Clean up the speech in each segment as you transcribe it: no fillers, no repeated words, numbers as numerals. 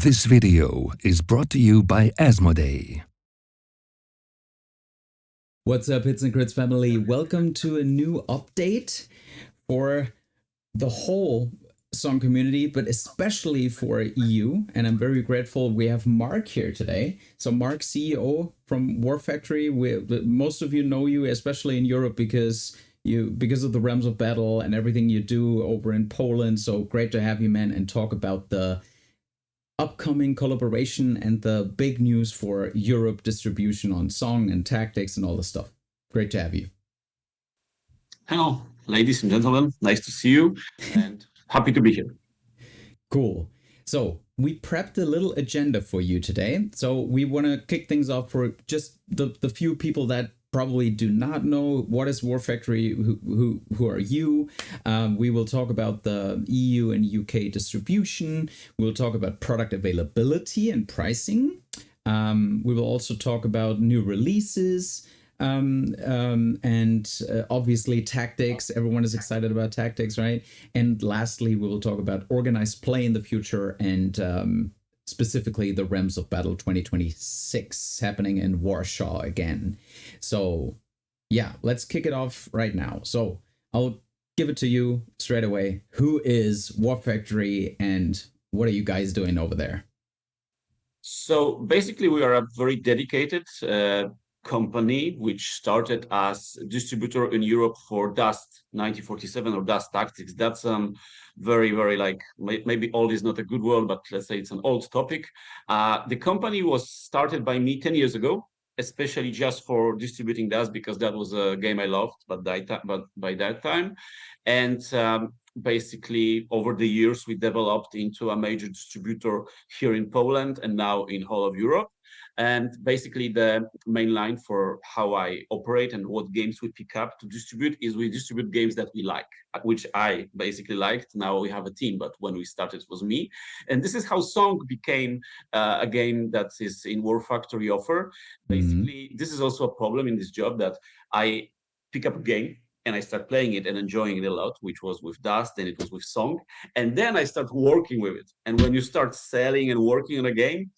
This video is brought to you by Asmodee. What's up, Hits and Crits family? Welcome to a new update for the whole song community, but especially for EU. And I'm very grateful we have Mark here today. So Mark, CEO from WarFactory. Most of you know you, especially in Europe, because of the Realms of Battle and everything you do over in Poland. So great to have you, man, and talk about the upcoming collaboration and the big news for Europe distribution on song and tactics and all the stuff. Great to have you. Hello, ladies and gentlemen. Nice to see you and happy to be here. Cool. So we prepped a little agenda for you today. So we want to kick things off for just the few people that probably do not know what is WarFactory, who are you. We will talk about the EU and UK distribution. We'll talk about product availability and pricing. We will also talk about new releases and obviously tactics. Everyone is excited about tactics, right? And lastly, we will talk about organized play in the future and specifically the Realms of Battle 2026 happening in Warsaw again. So yeah, let's kick it off right now. So I'll give it to you straight away. Who is WarFactory and what are you guys doing over there? So basically we are a very dedicated company which started as distributor in Europe for Dust 1947 or Dust Tactics. That's very like maybe old is not a good word, but let's say it's an old topic. The company was started by me 10 years ago, especially just for distributing Dust because that was a game I loved, but by that time, and basically over the years we developed into a major distributor here in Poland and now in whole of Europe. And basically the main line for how I operate and what games we pick up to distribute is we distribute games that we like, which I basically liked. Now we have a team, but when we started it was me. And this is how Song became a game that is in WarFactory offer. Basically, this is also a problem in this job that I pick up a game and I start playing it and enjoying it a lot, which was with Dust and it was with Song. And then I start working with it. And when you start selling and working on a game,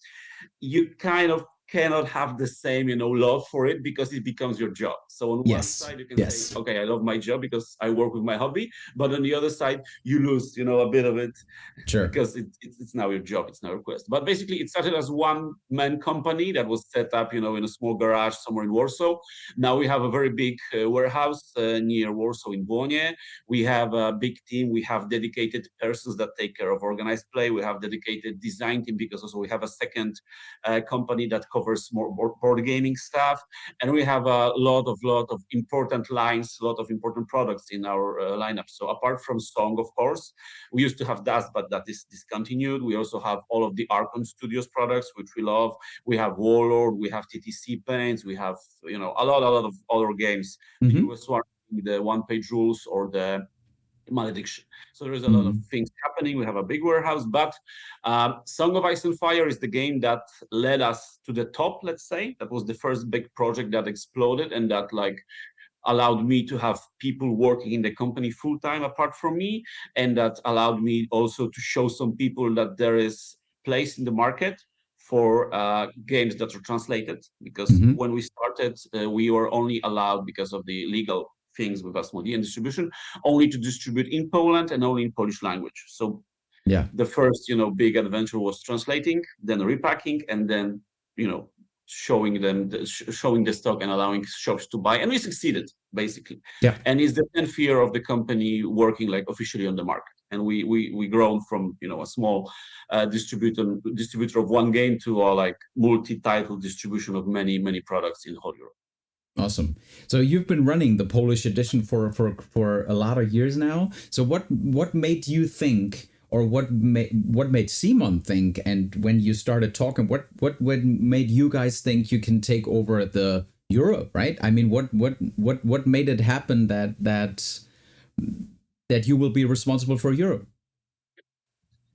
you kind of cannot have the same, love for it because it becomes your job. So on one side, you can say, okay, I love my job because I work with my hobby. But on the other side, you lose, a bit of it because it's now your job. It's now a request. But basically, it started as one-man company that was set up, in a small garage somewhere in Warsaw. Now we have a very big warehouse near Warsaw in Błonie. We have a big team. We have dedicated persons that take care of organized play. We have dedicated design team because also we have a second company that covers more board gaming stuff, and we have a lot of important lines, a lot of important products in our lineup. So apart from Song, of course, we used to have Dust, but that is discontinued. We also have all of the Archon Studios products, which we love. We have Warlord, we have TTC Paints, we have a lot of other games. The US one, the one-page rules or the Malediction. So there is a lot of things happening. We have a big warehouse, but Song of Ice and Fire is the game that led us to the top, let's say. That was the first big project that exploded and that allowed me to have people working in the company full-time apart from me. And that allowed me also to show some people that there is place in the market for games that are translated. Because when we started, we were only allowed, because of the legal things with Asmodee and distribution, only to distribute in Poland and only in Polish language. So the first, big adventure was translating, then repacking, and then, showing the stock and allowing shops to buy. And we succeeded, basically. Yeah. And it's the 10th year of the company working officially on the market. And we grown from, a small distributor of one game to a multi-title distribution of many products in whole Europe. Awesome. So you've been running the Polish edition for a lot of years now. So what made you think, or what made CMON think, and when you started talking, what made you guys think you can take over the Europe, right? I mean, what made it happen that you will be responsible for Europe?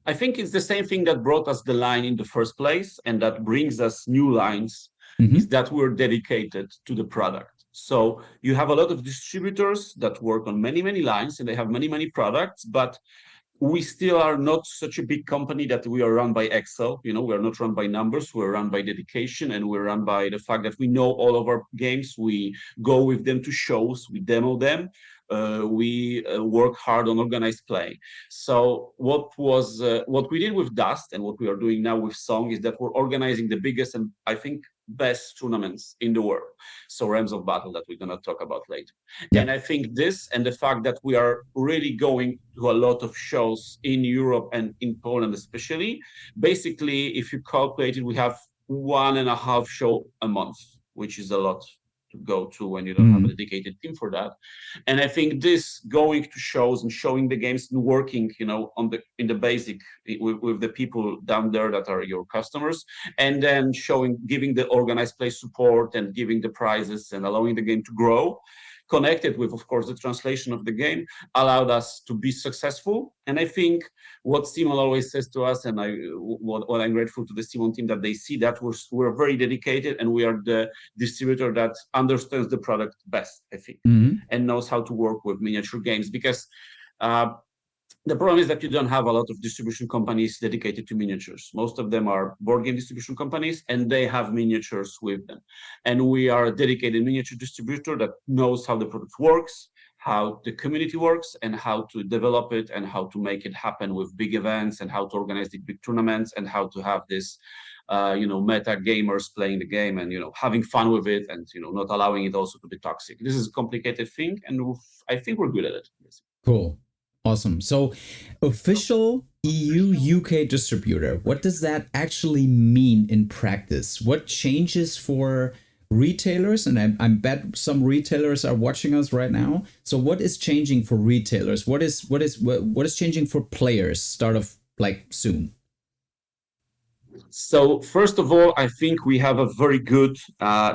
I think it's the same thing that brought us the line in the first place, and that brings us new lines. Is that we're dedicated to the product. So you have a lot of distributors that work on many lines and they have many products, but we still are not such a big company that we are run by Excel. We are not run by numbers. We're run by dedication, and we're run by the fact that we know all of our games. We go with them to shows, we demo them. We work hard on organized play. So what we did with Dust and what we are doing now with Song is that we're organizing the biggest and I think best tournaments in the world. So Realms of Battle that we're going to talk about later. Yeah. And I think this and the fact that we are really going to a lot of shows in Europe and in Poland especially, basically, if you calculate it, we have 1.5 show a month, which is a lot to go to when you don't have a dedicated team for that. And I think this going to shows and showing the games and working, in the basic with the people down there that are your customers, and then giving the organized play support and giving the prizes and allowing the game to grow, connected with, of course, the translation of the game, allowed us to be successful. And I think what CMON always says to us, and what I'm grateful to the CMON team, that they see that we're very dedicated and we are the distributor that understands the product best, I think, and knows how to work with miniature games. Because the problem is that you don't have a lot of distribution companies dedicated to miniatures. Most of them are board game distribution companies, and they have miniatures with them. And we are a dedicated miniature distributor that knows how the product works, how the community works, and how to develop it, and how to make it happen with big events, and how to organize the big tournaments, and how to have this, meta gamers playing the game and, having fun with it, and, not allowing it also to be toxic. This is a complicated thing, and I think we're good at it. Cool. Awesome. So official EU UK distributor, what does that actually mean in practice? What changes for retailers? And I bet some retailers are watching us right now. So what is changing for retailers? What is changing for players start of soon? So first of all, I think we have a very good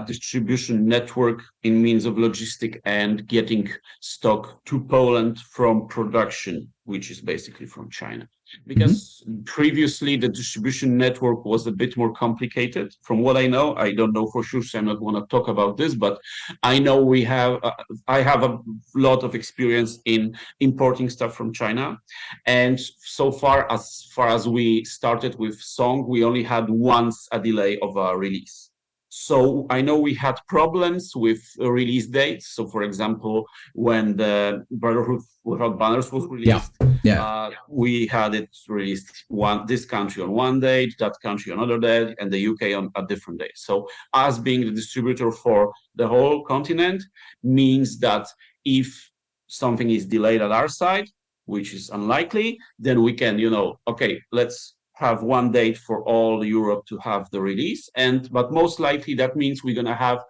distribution network in means of logistic and getting stock to Poland from production, which is basically from China. Because previously the distribution network was a bit more complicated. From what I know, I don't know for sure, so I'm not going to talk about this, but I know I have a lot of experience in importing stuff from China. And so far as we started with Song, we only had once a delay of a release. So I know we had problems with release dates. So, for example, when the Brotherhood Without Banners was released, we had it released this country on one date, that country on another date, and the UK on a different date. So us being the distributor for the whole continent means that if something is delayed at our side, which is unlikely, then we can, okay, let's have one date for all Europe to have the release. But most likely that means we're going to have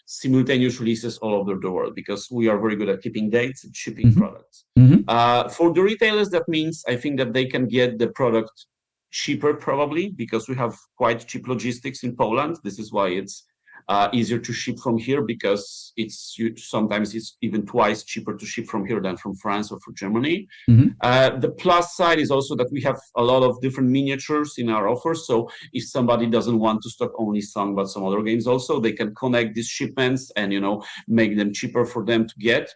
simultaneous releases all over the world, because we are very good at keeping dates and shipping products. For the retailers, that means I think that they can get the product cheaper, probably, because we have quite cheap logistics in Poland. This is why it's easier to ship from here, because sometimes it's even twice cheaper to ship from here than from France or from Germany. The plus side is also that we have a lot of different miniatures in our offer. So if somebody doesn't want to stock only Song but some other games also, they can connect these shipments and make them cheaper for them to get.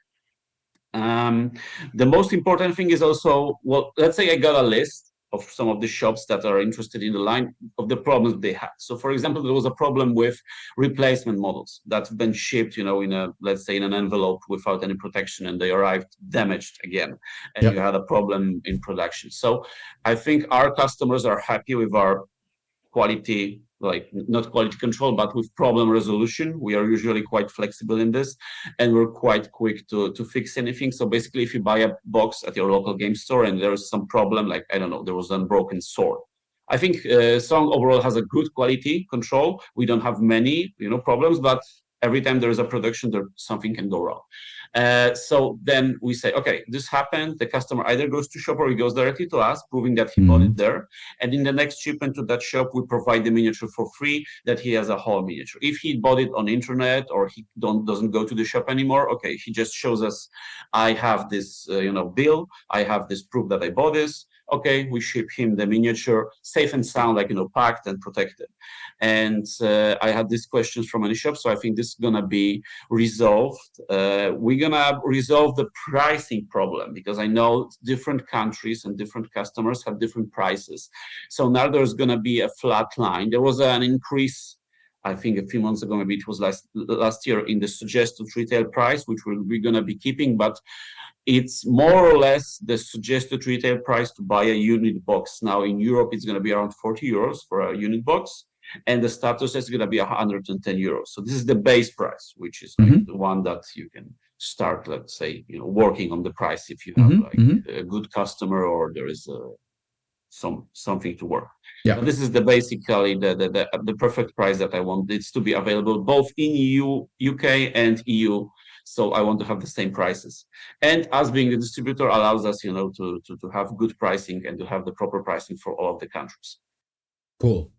The most important thing is also, let's say I got a list of some of the shops that are interested in the line of the problems they had. So, for example, there was a problem with replacement models that have been shipped, let's say in an envelope without any protection, and they arrived damaged again, and you had a problem in production. So I think our customers are happy with our quality, not quality control, but with problem resolution. We are usually quite flexible in this, and we're quite quick to fix anything. So basically, if you buy a box at your local game store and there's some problem, like, I don't know, there was a broken sword, I think Song overall has a good quality control. We don't have many, problems, but every time there is a production, something can go wrong. So then we say, okay, this happened. The customer either goes to shop or he goes directly to us, proving that he bought it there. And in the next shipment to that shop, we provide the miniature for free, that he has a whole miniature. If he bought it on internet or he doesn't go to the shop anymore, okay, he just shows us, I have this, bill. I have this proof that I bought this. okay, we ship him the miniature, safe and sound, like, packed and protected. And I had these questions from many shops, so I think this is gonna be resolved. We're gonna resolve the pricing problem, because I know different countries and different customers have different prices. So now there's gonna be a flat line. There was an increase, I think a few months ago, maybe it was last year, in the suggested retail price, which we're gonna be keeping, but it's more or less the suggested retail price to buy a unit box. Now in Europe, it's going to be around 40 euros for a unit box, and the status is going to be 110 euros. So this is the base price, which is like the one that you can start, let's say, working on the price if you have a good customer, or there is something to work. Yeah. But this is basically the perfect price that I want it to be available both in EU, UK, and EU. So I want to have the same prices. And us being the distributor allows us, to have good pricing and to have the proper pricing for all of the countries. Cool.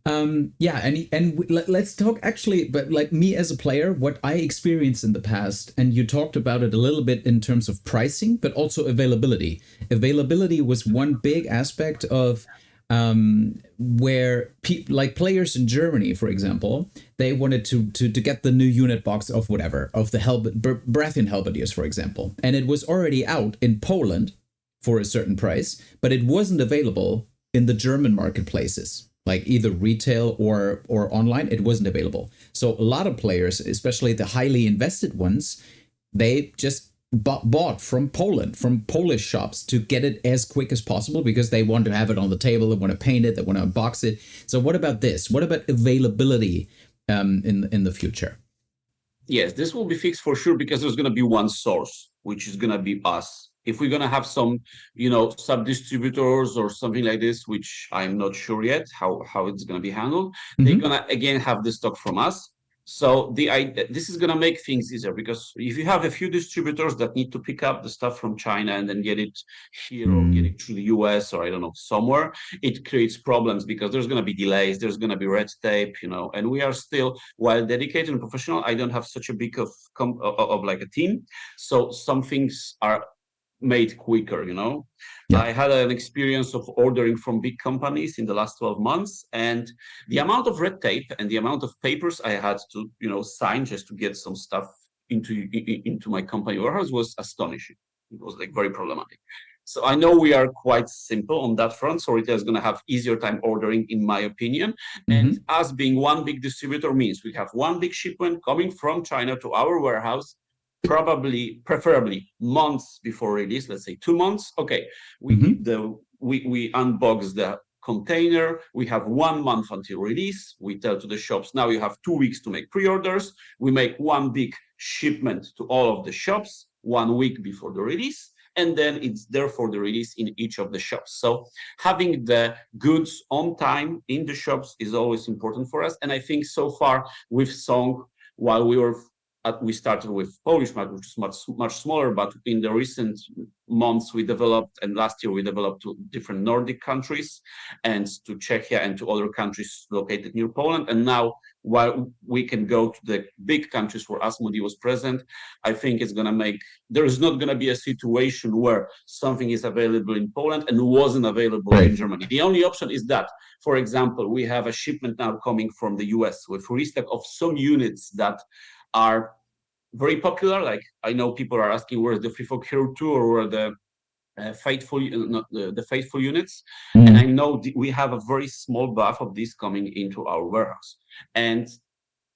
Yeah, and let's talk actually, but like me as a player, what I experienced in the past, and you talked about it a little bit in terms of pricing, but also availability. Availability was one big aspect of where like players in Germany, for example, they wanted to get the new unit box of whatever, of the Brathian Halberdiers, for example, and it was already out in Poland for a certain price, but it wasn't available in the German marketplaces, like either retail or online. It wasn't available. So a lot of players, especially the highly invested ones, they just bought from Poland, from Polish shops, to get it as quick as possible, because they want to have it on the table, they want to paint it, they want to unbox it. So what about this? What about availability in the future? Yes, this will be fixed for sure, because there's going to be one source, which is going to be us. If we're going to have some, sub-distributors or something like this, which I'm not sure yet how it's going to be handled, they're going to, again, have the stock from us. So this is going to make things easier, because if you have a few distributors that need to pick up the stuff from China and then get it here or get it through the US or I don't know, somewhere, it creates problems, because there's going to be delays, there's going to be red tape, and we are still, while dedicated and professional, I don't have such a big of like a team. So some things are made quicker, Yeah. I had an experience of ordering from big companies in the last 12 months, and the amount of red tape and the amount of papers I had to sign just to get some stuff into my company warehouse was astonishing. It was like very problematic. So I know we are quite simple on that front, so retail is going to have easier time ordering, in my opinion. And us being one big distributor means we have one big shipment coming from China to our warehouse, preferably months before release, let's say 2 months. Okay, we unbox the container, we have 1 month until release, we tell to the shops, now you have 2 weeks to make pre-orders, we make one big shipment to all of the shops 1 week before the release, and then it's there for the release in each of the shops. So having the goods on time in the shops is always important for us. And I think so far with Song, while we started with Polish market, which is much smaller, but in the recent months we developed, and last year we developed to different Nordic countries and to Czechia and to other countries located near Poland. And now, while we can go to the big countries where Asmodee was present, I think there is not going to be a situation where something is available in Poland and wasn't available in Germany. The only option is that, for example, we have a shipment now coming from the US with restock of some units that are very popular. Like, I know people are asking where's the Free Folk Hero 2 or where the Faithful units. And I know we have a very small buff of these coming into our warehouse. And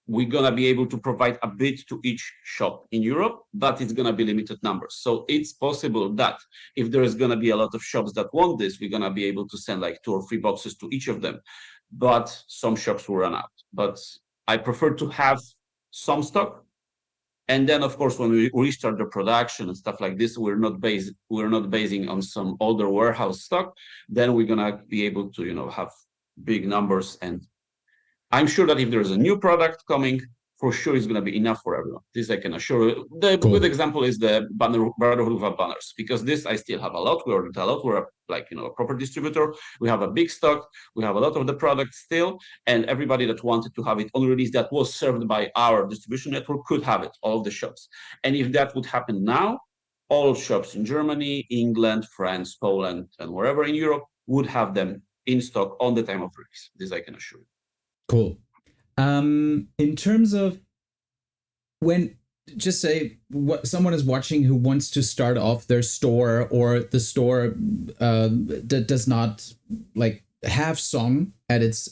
we're going to be able to provide a bit to each shop in Europe, but it's going to be limited numbers. So it's possible that if there is going to be a lot of shops that want this, we're going to be able to send like 2 or 3 boxes to each of them. But some shops will run out. But I prefer to have some stock, and then of course when we restart the production and stuff like this, we're not basing on some older warehouse stock. Then we're gonna be able to have big numbers, and I'm sure that if there's a new product coming, for sure it's going to be enough for everyone. This I can assure you. The good example is the Brotherhood of Banners, because this I still have a lot. We ordered a lot. We're a proper distributor. We have a big stock. We have a lot of the product still, and everybody that wanted to have it on release that was served by our distribution network could have it, all of the shops. And if that would happen now, all shops in Germany, England, France, Poland, and wherever in Europe would have them in stock on the time of release. This I can assure you. Cool. In terms of when, just say what someone is watching who wants to start off their store, or the store that does not like have Song at its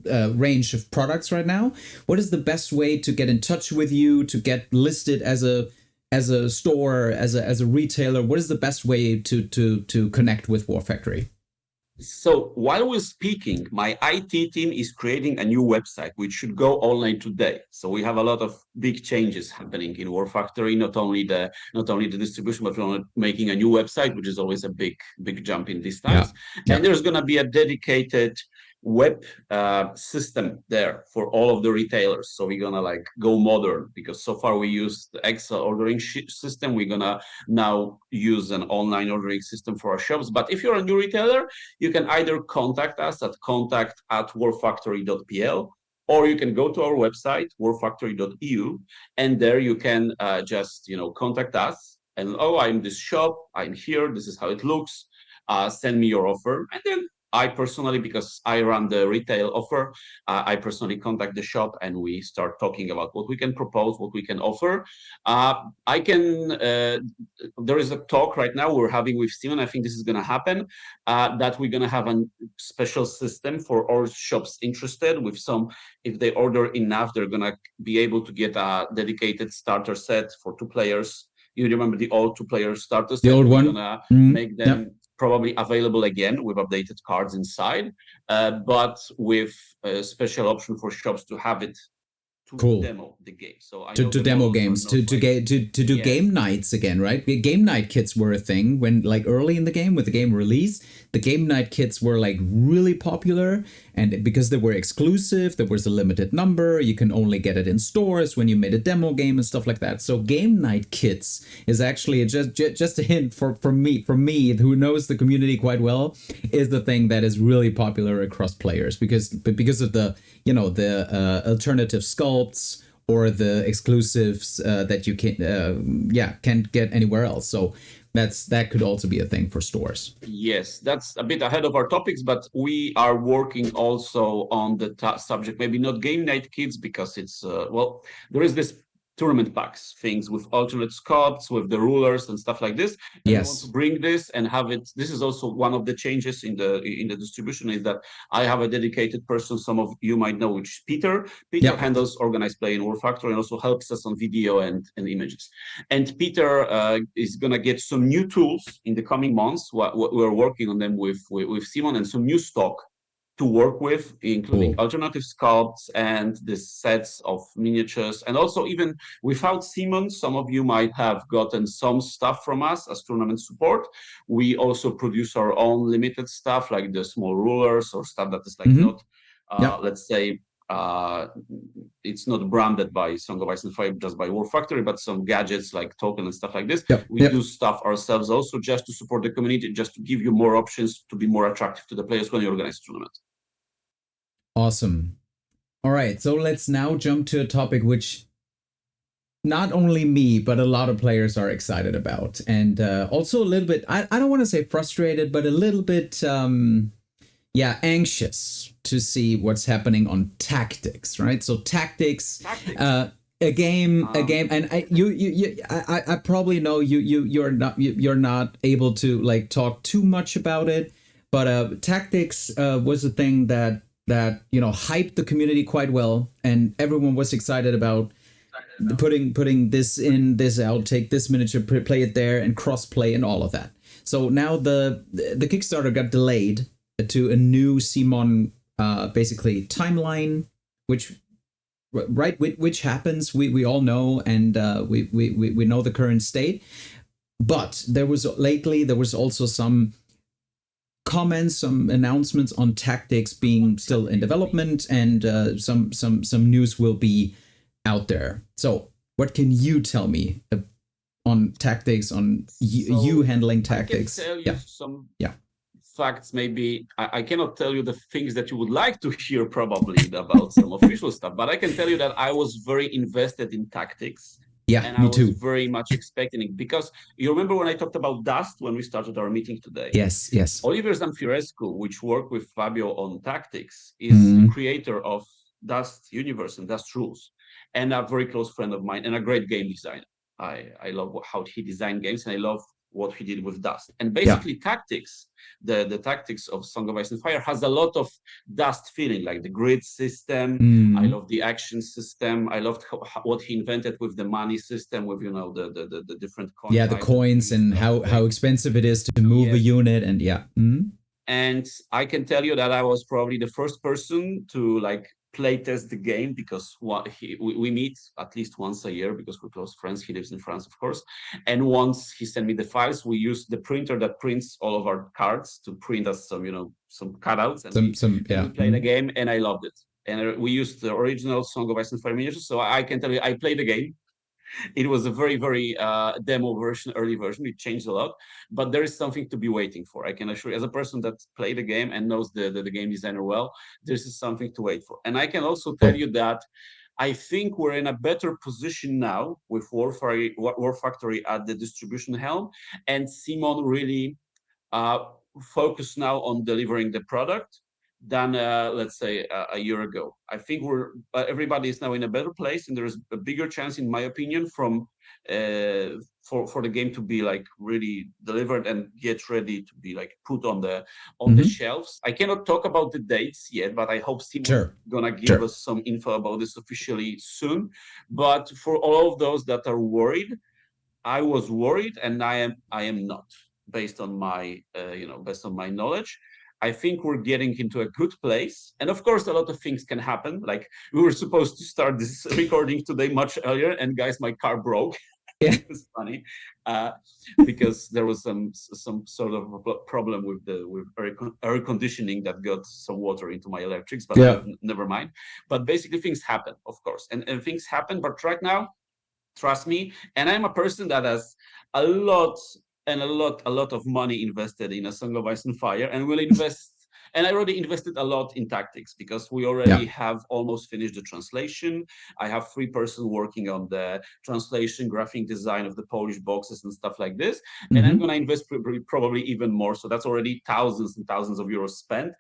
range of products right now, what is the best way to get in touch with you, to get listed as a store, as a retailer? What is the best way to connect with WarFactory? So while we're speaking, my IT team is creating a new website which should go online today. So we have a lot of big changes happening in WarFactory, not only the distribution, but we're making a new website, which is always a big jump in these times. Yeah. And there's going to be a dedicated web system there for all of the retailers. So we're gonna like go modern, because so far we use the Excel ordering system. We're gonna now use an online ordering system for our shops. But if you're a new retailer, you can either contact us at contact@warfactory.pl, or you can go to our website warfactory.eu, and there you can just contact us and, oh, I'm this shop, I'm here, this is how it looks, send me your offer. And then I personally, because I run the retail offer, I personally contact the shop and we start talking about what we can propose, what we can offer. There is a talk right now we're having with CMON, I think this is going to happen, that we're going to have a special system for all shops interested with some, if they order enough, they're going to be able to get a dedicated starter set for 2 players. You remember the old 2-player starter set? The old one? We're going to make them probably available again with updated cards inside, but with a special option for shops to have it to demo the game. So I to demo games, to do yes. Game nights again, right? Game night kits were a thing when, like, early in the game with the game release, the game night kits were like really popular, and because they were exclusive, there was a limited number. You can only get it in stores when you made a demo game and stuff like that. So game night kits is actually just a hint for me who knows the community quite well, is the thing that is really popular across players because of the alternative sculpts or the exclusives that you can't get anywhere else. So that could also be a thing for stores. Yes, that's a bit ahead of our topics, but we are working also on the subject, maybe not game night kits, because it's there is this tournament packs things with alternate sculpts, with the rulers and stuff like this. And yes, we want to bring this and have it. This is also one of the changes in the distribution, is that I have a dedicated person, some of you might know, which is Peter. Peter handles organized play in WarFactory and also helps us on video and images. And Peter is gonna get some new tools in the coming months. We're working on them with CMON, and some new stock to work with, including alternative sculpts and the sets of miniatures. And also, even without CMON, some of you might have gotten some stuff from us as tournament support. We also produce our own limited stuff, like the small rulers or stuff that is like not, let's say, it's not branded by Song of Ice and Fire, just by WarFactory, but some gadgets like token and stuff like this. We do stuff ourselves also, just to support the community, just to give you more options to be more attractive to the players when you organize a tournament. Awesome. All right, so let's now jump to a topic which not only me, but a lot of players are excited about, and also a little bit, I don't want to say frustrated, but a little bit anxious to see what's happening on Tactics, right? So Tactics. A game, and I probably know you're not able to like talk too much about it, but Tactics was a thing that hyped the community quite well, and everyone was excited about putting this in, this out, take this miniature, play it there, and cross play and all of that. So now the Kickstarter got delayed to a new CMON basically timeline, which happens, we all know, and we know the current state. But there was also some comments, some announcements on Tactics being still in development, and some news will be out there. So what can you tell me on Tactics, on you handling Tactics? I can tell you some facts. Maybe I cannot tell you the things that you would like to hear probably about some official stuff, but I can tell you that I was very invested in Tactics Yeah, and me I was too. very much expecting it, because you remember when I talked about Dust when we started our meeting today? Yes, yes. Oliver Zamfirescu, which worked with Fabio on Tactics, is the creator of Dust Universe and Dust Rules, and a very close friend of mine and a great game designer. I love how he designed games, and I love what he did with Dust. And basically, Tactics, the Tactics of Song of Ice and Fire, has a lot of Dust feeling, like the grid system. I love the action system. I loved what he invented with the money system, with the different coin Yeah, the types coins and how expensive it is to move a unit, and And I can tell you that I was probably the first person to like play test the game, because we meet at least once a year because we're close friends. He lives in France, of course. And once he sent me the files, we used the printer that prints all of our cards to print us some cutouts, and we played the game, and I loved it. And we used the original Song of Ice and Fire miniatures. So I can tell you, I played the game. It was a very, very demo version, early version. It changed a lot, but there is something to be waiting for. I can assure you, as a person that played the game and knows the game designer well, this is something to wait for. And I can also tell you that I think we're in a better position now with WarFactory at the distribution helm, and CMON really focus now on delivering the product than let's say a year ago. I think everybody is now in a better place, and there's a bigger chance, in my opinion, for the game to be like really delivered and get ready to be like put on the shelves. I cannot talk about the dates yet, but I hope Steam is gonna give us some info about this officially soon. But for all of those that are worried, I was worried, and I am not, based on my based on my knowledge. I think we're getting into a good place, and of course, a lot of things can happen. Like, we were supposed to start this recording today much earlier, and guys, my car broke. Yeah. It was funny because there was some sort of problem with air conditioning that got some water into my electrics, but never mind. But basically, things happen, of course, and things happen. But right now, trust me, and I'm a person that has a lot of money invested in A Song of Ice and Fire, and will invest. And I already invested a lot in Tactics, because we already have almost finished the translation. I have 3 person working on the translation, graphic design of the Polish boxes and stuff like this. And I'm going to invest probably even more. So that's already thousands and thousands of euros spent.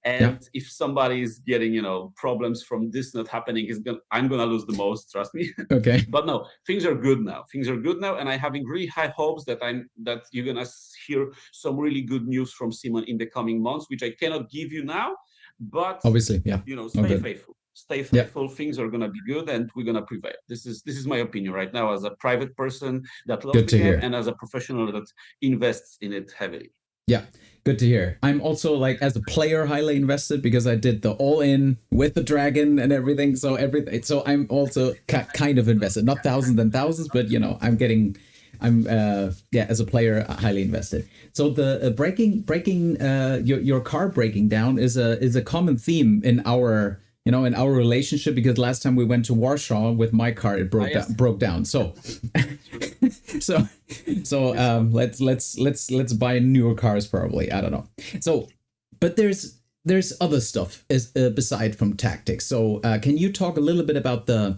And if somebody is getting, problems from this not happening, I'm going to lose the most, trust me. Okay. But no, things are good now. And I'm having really high hopes that you're going to hear some really good news from CMON in the coming months, which I cannot give you now, but obviously, stay faithful. Stay faithful. Things are gonna be good, and we're gonna prevail. This is my opinion right now, as a private person that loves the game, and as a professional that invests in it heavily. Yeah, good to hear. I'm also, like, as a player, highly invested, because I did the all-in with the dragon and everything. So I'm also kind of invested, not thousands and thousands, but I'm as a player, highly invested. So the breaking your car breaking down is a common theme in our relationship, because last time we went to Warsaw with my car, it broke down. So let's buy newer cars probably. I don't know. So, but there's other stuff beside from Tactics. So can you talk a little bit about the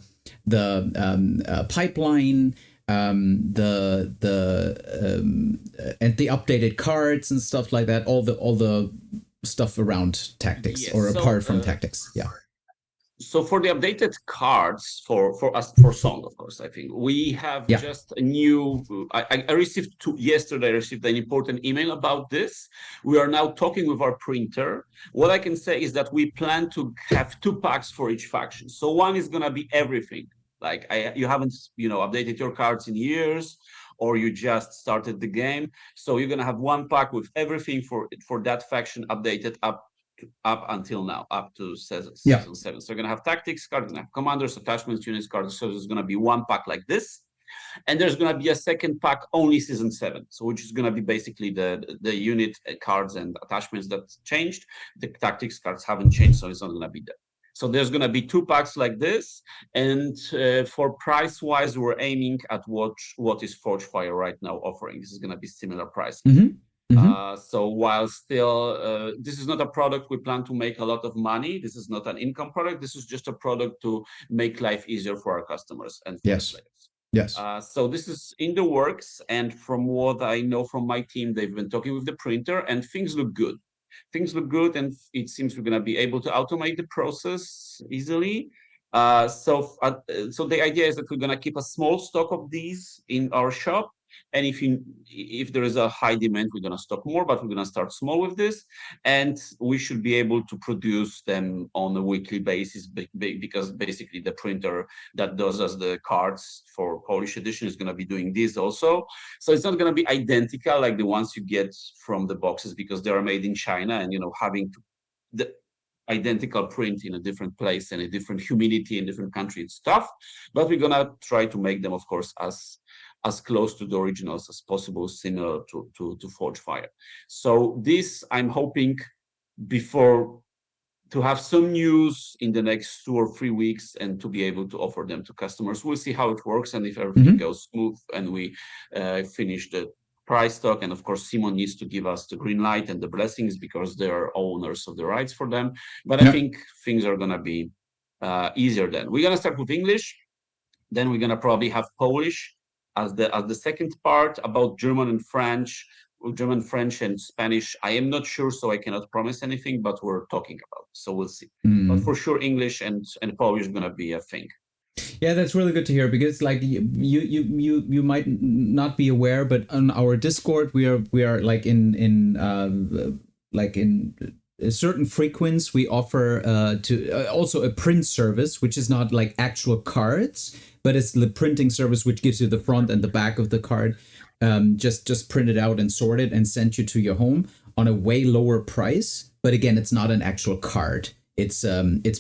pipeline? And the updated cards and stuff like that, all the stuff around Tactics, or apart from Tactics. So for the updated cards for Song, of course, I think we have just a new. I received yesterday. I received an important email about this. We are now talking with our printer. What I can say is that we plan to have 2 packs for each faction. So one is gonna be everything. Like, you haven't updated your cards in years, or you just started the game. So you're gonna have 1 pack with everything for that faction updated up until now, up to season 7. So you're gonna have Tactics card, you're gonna have commanders, attachments, units cards. So there's gonna be 1 pack like this, and there's gonna be a second pack only season 7. So which is gonna be basically the unit cards and attachments that changed. The Tactics cards haven't changed, so it's not gonna be there. So there's going to be 2 packs like this, and for price-wise, we're aiming at what is Forgefire right now offering. This is going to be similar price. So while still, this is not a product we plan to make a lot of money. This is not an income product. This is just a product to make life easier for our customers and for the players. Yes. So this is in the works, and from what I know from my team, they've been talking with the printer, and things look good. Things look good, and it seems we're going to be able to automate the process easily. So the idea is that we're going to keep a small stock of these in our shop, and if there is a high demand, we're going to stock more, but we're going to start small with this, and we should be able to produce them on a weekly basis because basically the printer that does us the cards for Polish edition is going to be doing this also. So it's not going to be identical like the ones you get from the boxes because they are made in China, and having the identical print in a different place and a different humidity in different country, it's tough. But we're gonna try to make them, of course, as close to the originals as possible, similar to Forge Fire. So this I'm hoping before to have some news in the next 2 or 3 weeks and to be able to offer them to customers. We'll see how it works and if everything goes smooth and we finish the price talk. And of course, CMON needs to give us the green light and the blessings because they are owners of the rights for them. But I think things are going to be easier then. We're going to start with English. Then we're going to probably have Polish as the second part. About German and French. German, French, and Spanish, I am not sure, so I cannot promise anything, but we're talking about, so we'll see. But for sure, English and Polish is going to be a thing. Yeah, that's really good to hear because like you might not be aware, but on our Discord we are like in a certain frequency we offer to also a print service, which is not like actual cards, but it's the printing service which gives you the front and the back of the card. Just print it out and sort it and send you to your home on a way lower price. But again, it's not an actual card. It's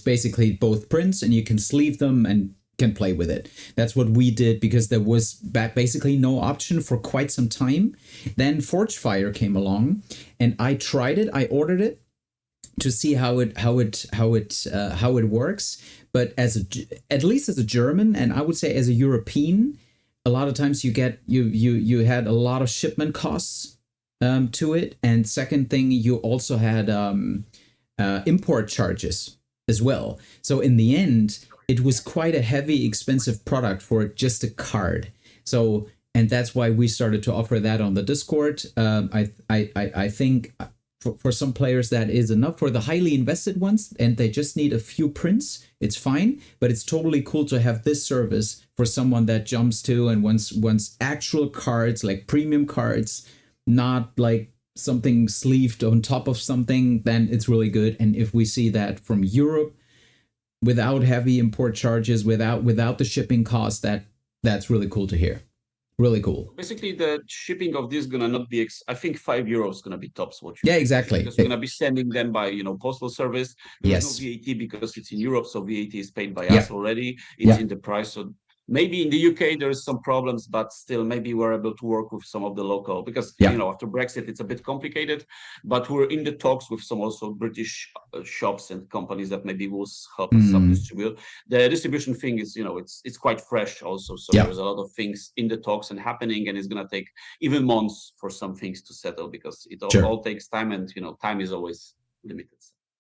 basically both prints and you can sleeve them and can play with it. That's what we did because there was basically no option for quite some time. Then Forge Fire came along and I tried it. I ordered it to see how it works. But at least as a German, and I would say as a European, a lot of times you had a lot of shipment costs to it, and second thing, you also had import charges as well. So in the end, it was quite a heavy, expensive product for just a card. So, and that's why we started to offer that on the Discord. I think for some players that is enough. For the highly invested ones, and they just need a few prints, it's fine. But it's totally cool to have this service for someone that jumps to and wants actual cards, like premium cards, not like something sleeved on top of something. Then it's really good. And if we see that from Europe, without heavy import charges, without the shipping cost, that's really cool to hear. Really cool. Basically, the shipping of this is gonna not be. I think €5 is gonna be tops. Yeah, exactly. Because we're gonna be sending them by postal service. There's yes. no VAT because it's in Europe, so VAT is paid by us already. It's in the price. So maybe in the UK there's some problems, but still maybe we're able to work with some of the local because after Brexit it's a bit complicated. But we're in the talks with some also British shops and companies that maybe will help us sub-distribute. The distribution thing is it's quite fresh also, so there's a lot of things in the talks and happening, and it's gonna take even months for some things to settle because it all takes time, and time is always limited.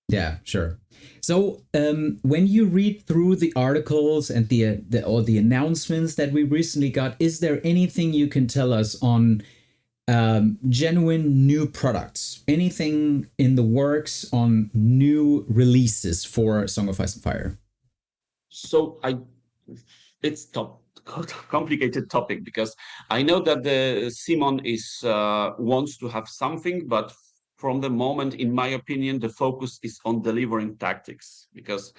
Yeah, sure. So when you read through the articles and the announcements that we recently got, is there anything you can tell us on genuine new products? Anything in the works on new releases for Song of Ice and Fire? So it's complicated topic because I know that the CMON wants to have something, but from the moment, in my opinion, the focus is on delivering tactics because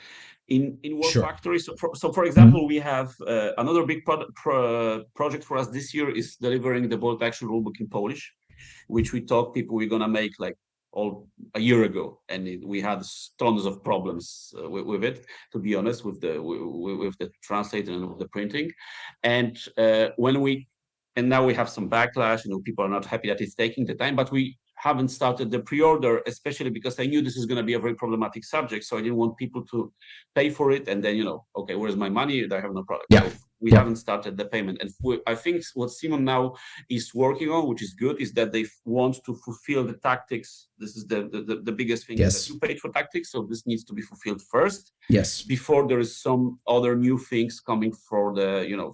in WarFactory. So for example, we have another big project for us this year is delivering the bolt action rulebook in Polish, which we thought we're gonna make like a year ago, and we had tons of problems with it, to be honest, with the translator and with the printing, and now we have some backlash. People are not happy that it's taking the time, but we haven't started the pre-order, especially because I knew this is going to be a very problematic subject. So I didn't want people to pay for it and then, okay, where's my money? I have no product. Yeah. So we haven't started the payment. And I think what CMON now is working on, which is good, is that they want to fulfill the tactics. This is the biggest thing that you paid for tactics. So this needs to be fulfilled first. Yes. Before there is some other new things coming for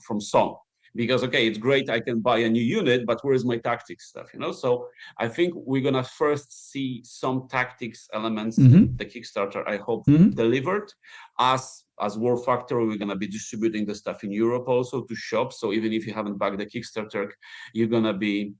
from Song. because okay, it's great, I can buy a new unit, but where is my tactics stuff, So I think we're gonna first see some tactics elements in the Kickstarter, I hope, delivered. As WarFactory, we're gonna be distributing the stuff in Europe also to shops. So even if you haven't backed the Kickstarter, you're gonna be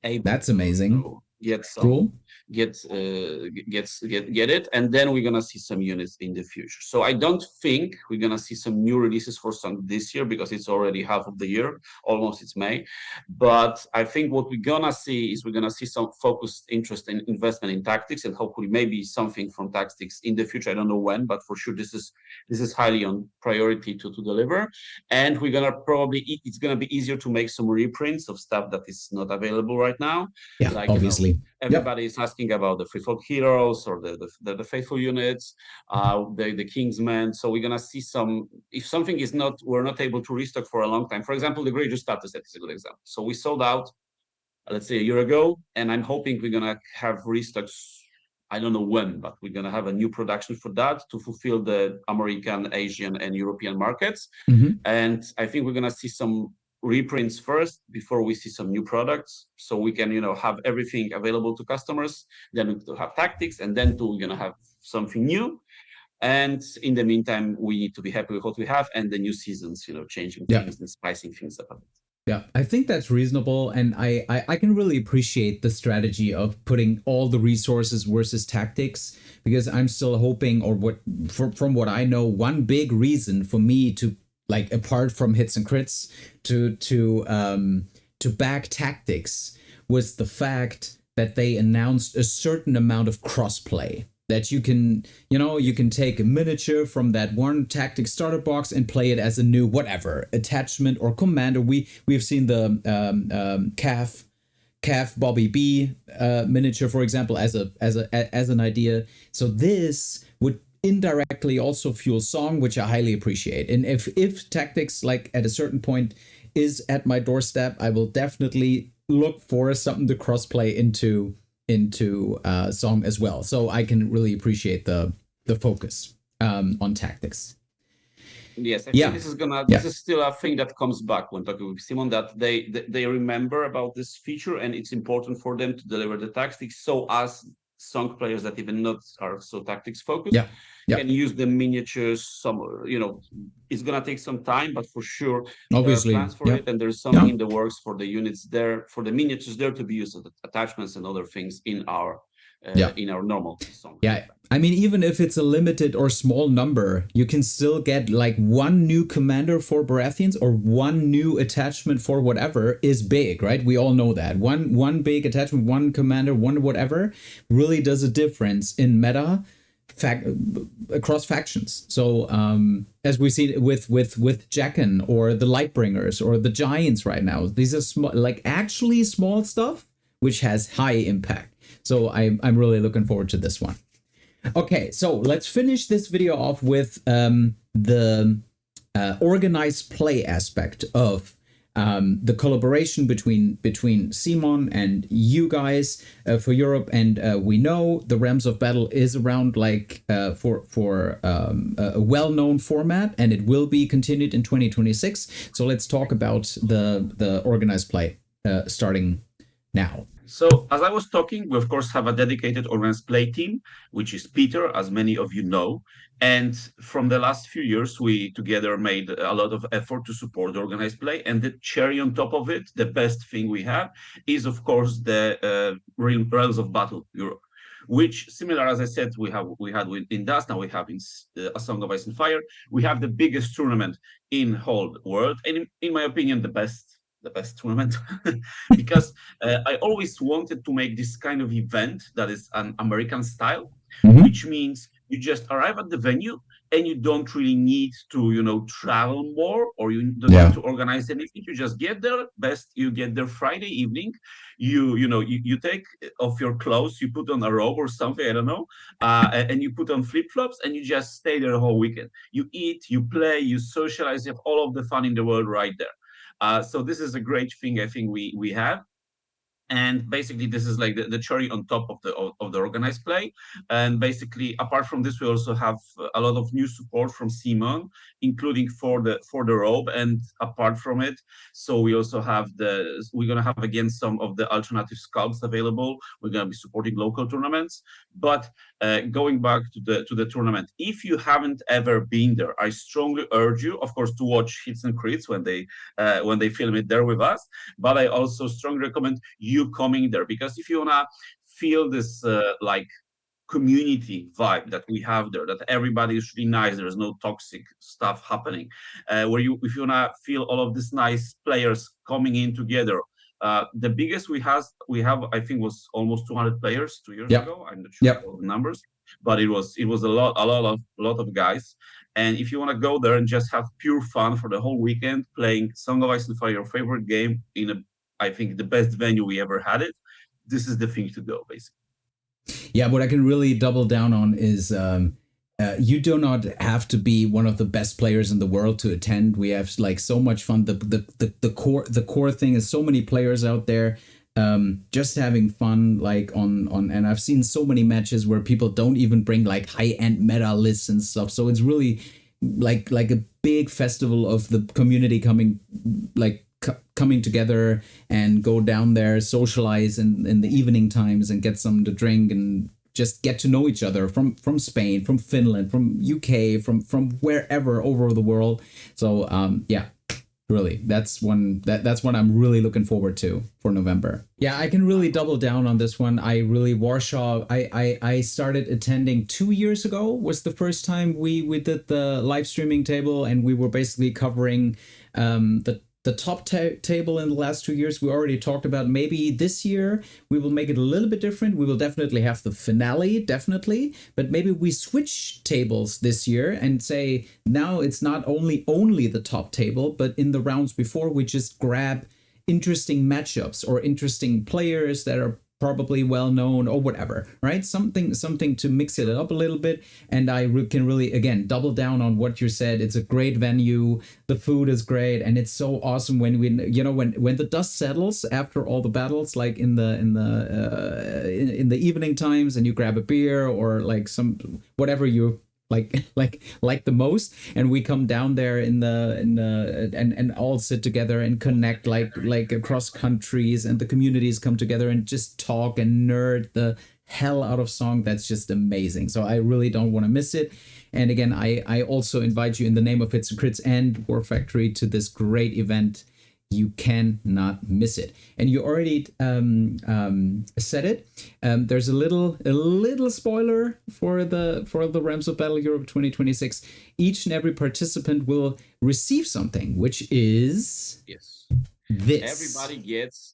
able. That's amazing. To get some, cool. get it, and then we're gonna see some units in the future. So I don't think we're gonna see some new releases for some this year, because it's already half of the year, almost it's May. But I think what we're gonna see is we're gonna see some focused interest in investment in tactics, and hopefully maybe something from tactics in the future. I don't know when, but for sure this is highly on priority to deliver. And we're gonna it's gonna be easier to make some reprints of stuff that is not available right now. Yeah, like, obviously. Everybody is asking about the Free Folk Heroes or the Faithful units, the Kingsmen. So we're gonna see some. If something is not, we're not able to restock for a long time. For example, the Greyjoy status set is a good example. So we sold out, let's say, a year ago, and I'm hoping we're gonna have restocks. I don't know when, but we're gonna have a new production for that to fulfill the American, Asian, and European markets. And I think we're gonna see some reprints first before we see some new products, so we can have everything available to customers, then to have tactics, and then we're gonna have something new. And in the meantime, we need to be happy with what we have, and the new seasons, changing things and spicing things up a bit. Yeah, I think that's reasonable, and I can really appreciate the strategy of putting all the resources versus tactics, because I'm still hoping, or from what I know, one big reason for me to, like, apart from hits and crits, to back tactics was the fact that they announced a certain amount of crossplay. That you can take a miniature from that one tactic starter box and play it as a new whatever attachment or commander. We've seen the calf Bobby B miniature, for example, as an idea. So this would indirectly also fuel song, which I highly appreciate. And if tactics, like, at a certain point is at my doorstep, I will definitely look for something to crossplay into song as well. So I can really appreciate the focus on tactics. Yes, I think this is still a thing that comes back when talking with CMON, that they remember about this feature, and it's important for them to deliver the tactics. So as song players that even not are so tactics focused can use the miniatures. It's gonna take some time, but for sure obviously there are plans for it, and there's something in the works for the units there, for the miniatures there to be used as attachments and other things in our normal song. I mean, even if it's a limited or small number, you can still get like one new commander for Baratheons or one new attachment for whatever is big, right? We all know that. One big attachment, one commander, one whatever really does a difference in meta across factions. So as we see with Jaqen or the Lightbringers or the Giants right now, these are actually small stuff which has high impact. So I'm really looking forward to this one. Okay, so let's finish this video off with the organized play aspect of the collaboration between CMON and you guys for Europe. And we know the Realms of Battle is around for a well-known format, and it will be continued in 2026. So let's talk about the organized play starting now. So as I was talking, we of course have a dedicated organized play team, which is Peter, as many of you know. And from the last few years, we together made a lot of effort to support organized play. And the cherry on top of it, the best thing we have, is of course the Realms of Battle Europe, which, similar as I said, we had in Dust, now we have in A Song of Ice and Fire. We have the biggest tournament in whole world, and in my opinion, the best tournament, because I always wanted to make this kind of event that is an American style, which means you just arrive at the venue and you don't really need to, travel more, or you don't need to organize anything. You just get there. You get there Friday evening. You take off your clothes, you put on a robe or something, I don't know, and you put on flip-flops, and you just stay there the whole weekend. You eat, you play, you socialize, you have all of the fun in the world right there. So this is a great thing I think we have. And basically this is like the cherry on top of the organized play. And basically apart from this, we also have a lot of new support from CMON, including for the robe. And apart from it, so we also have we're going to have again some of the alternative sculpts available. We're going to be supporting local tournaments. But going back to the tournament, if you haven't ever been there, I strongly urge you, of course, to watch Hits and Crits when they film it there with us. But I also strongly recommend you coming there, because if you wanna feel this like community vibe that we have there, that everybody is really nice, there's no toxic stuff happening, where you, if you wanna feel all of these nice players coming in together. The biggest we have I think was almost 200 players 2 years Yep. ago. I'm not sure Yep. about the numbers, but it was a lot of guys. And if you want to go there and just have pure fun for the whole weekend, playing Song of Ice and Fire, your favorite game, in I think the best venue we ever had it, this is the thing to go, basically. Yeah, what I can really double down on is you do not have to be one of the best players in the world to attend. We have like so much fun. The core thing is so many players out there just having fun, like on and I've seen so many matches where people don't even bring like high-end meta lists and stuff. So it's really like a big festival of the community coming together and go down there, socialize in the evening times and get something to drink and just get to know each other from Spain, from Finland, from UK, from wherever over the world. So yeah, really, that's one I'm really looking forward to for November. Yeah, I can really double down on this one. Warsaw, I started attending 2 years ago, was the first time we did the live streaming table, and we were basically covering the top table in the last 2 years. We already talked about maybe this year we will make it a little bit different. We will definitely have the finale, definitely, but maybe we switch tables this year and say now it's not only the top table, but in the rounds before we just grab interesting matchups or interesting players that are probably well known or whatever, right? Something to mix it up a little bit. And I can really, again, double down on what you said. It's a great venue. The food is great, and it's so awesome when when the dust settles after all the battles, like in the evening times, and you grab a beer or like some whatever you like the most, and we come down there and all sit together and connect like across countries, and the communities come together and just talk and nerd the hell out of song. That's just amazing. So I really don't want to miss it. And again, I also invite you in the name of Hits and Crits and WarFactory to this great event. You cannot miss it. And you already said it. There's a little spoiler for the Realms of Battle Europe 2026. Each and every participant will receive something, which is this. Everybody gets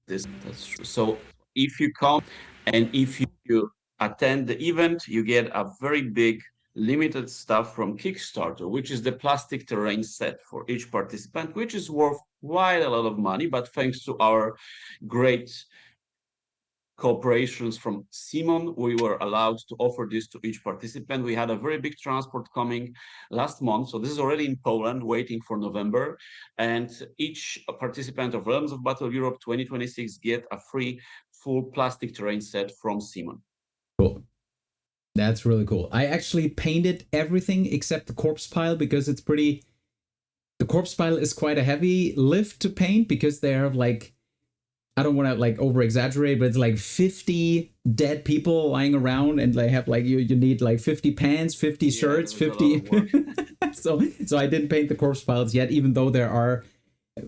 this. That's true. So if you come and if you attend the event, you get a very big limited stuff from Kickstarter, which is the plastic terrain set for each participant, which is worth quite a lot of money. But thanks to our great cooperations from CMON, we were allowed to offer this to each participant. We had a very big transport coming last month, so this is already in Poland, waiting for November. And each participant of Realms of Battle Europe 2026 get a free full plastic terrain set from CMON. Cool. That's really cool. I actually painted everything except the corpse pile because it's pretty... The corpse pile is quite a heavy lift to paint because they have like... I don't want to like over exaggerate, but it's like 50 dead people lying around, and they have like you need like 50 pants, 50 shirts, 50. so I didn't paint the corpse piles yet, even though there are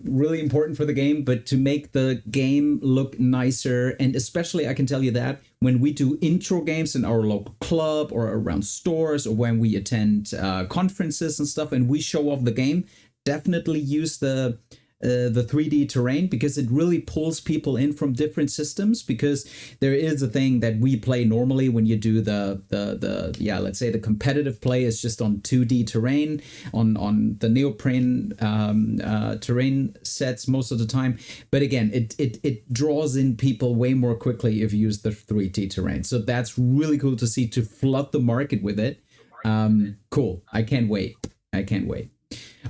really important for the game, but to make the game look nicer. And especially I can tell you that when we do intro games in our local club or around stores, or when we attend conferences and stuff, and we show off the game, definitely use the 3D terrain, because it really pulls people in from different systems. Because there is a thing that we play normally when you do let's say the competitive play is just on 2D terrain, on the neoprene terrain sets most of the time. But again, it draws in people way more quickly if you use the 3D terrain. So that's really cool to see, to flood the market with it. Cool. I can't wait.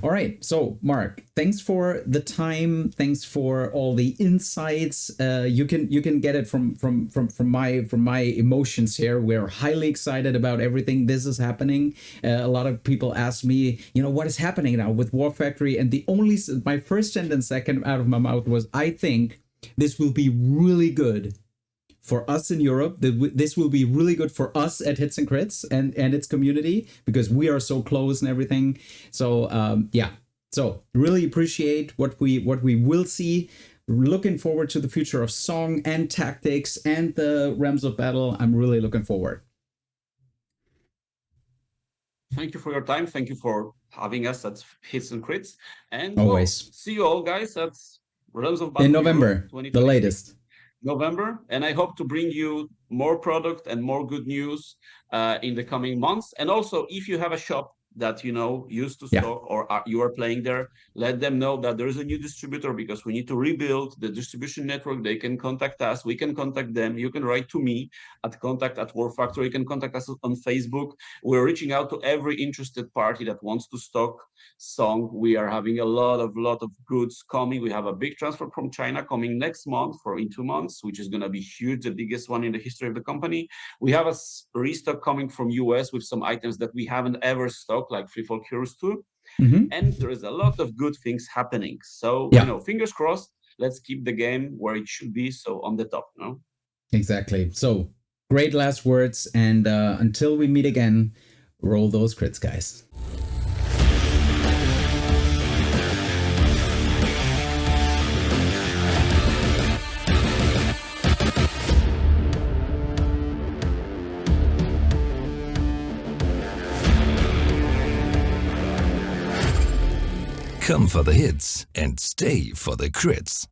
All right. So, Mark, thanks for the time. Thanks for all the insights. You can get it from my emotions here. We're highly excited about everything this is happening. A lot of people ask me, what is happening now with WarFactory? And my first sentence that came out of my mouth was, I think this will be really good for us in Europe. This will be really good for us at Hits and Crits and its community, because we are so close and everything. So so really appreciate what we will see. Looking forward to the future of Song and Tactics and the Realms of Battle. I'm really looking forward. Thank you for your time. Thank you for having us at Hits and Crits. And always see you all, guys, at Realms of Battle in November, the latest. November, and I hope to bring you more product and more good news in the coming months. And also, if you have a shop that used to stock or you are playing there, let them know that there is a new distributor, because we need to rebuild the distribution network. They can contact us, we can contact them. You can write to me at contact@WarFactory. You can contact us on Facebook. We're reaching out to every interested party that wants to stock Song. We are having a lot of goods coming. We have a big transfer from China coming next month in 2 months, which is going to be huge, the biggest one in the history of the company. We have a restock coming from US with some items that we haven't ever stocked, like Freefall Cures 2. And there is a lot of good things happening. So fingers crossed. Let's keep the game where it should be, so on the top. Exactly. So great last words, and until we meet again, roll those crits, guys. Come for the hits and stay for the crits.